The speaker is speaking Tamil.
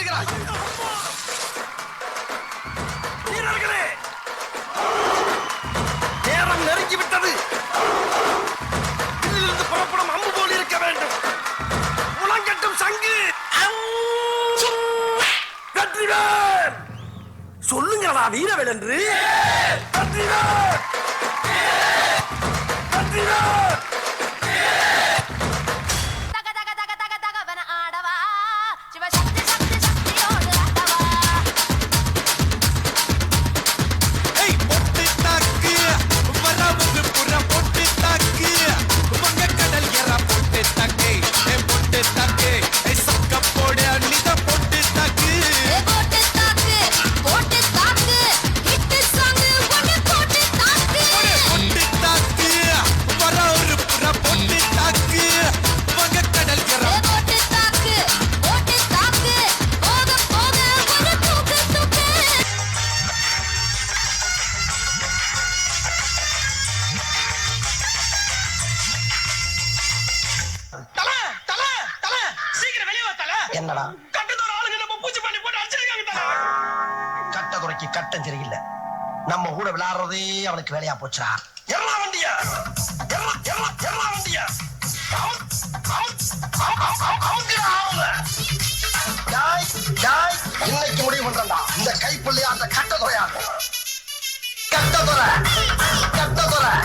வருகிறார். வீரர்களே, நேரம் நெருங்கிவிட்டது. இதிலிருந்து புறப்படும் அம்பு போல் இருக்க வேண்டும். முழங்கட்டும் சங்கு. வெற்றிவேல், சொல்லுங்களா வீரவேல் என்று. வெற்றிவேல், வெற்றிவேல். என்னடா கட்டத்தோட ஆளுங்க நம்ம பூச்சி பண்ணி போட்டு அடிச்சிருக்காங்க. கட்டதுரைக்கு கட்டம் சரியில்லை. நம்ம கூட விளையாடுறதே அவனுக்கு வேலையா போச்சுடா. எறா வண்டியா, எறா வண்டியா. இன்னைக்கு முடிவு பண்றா இந்த கைப்பிள்ளையா அந்த கட்டதுரையா. கட்டதுரை, கட்டதுரை.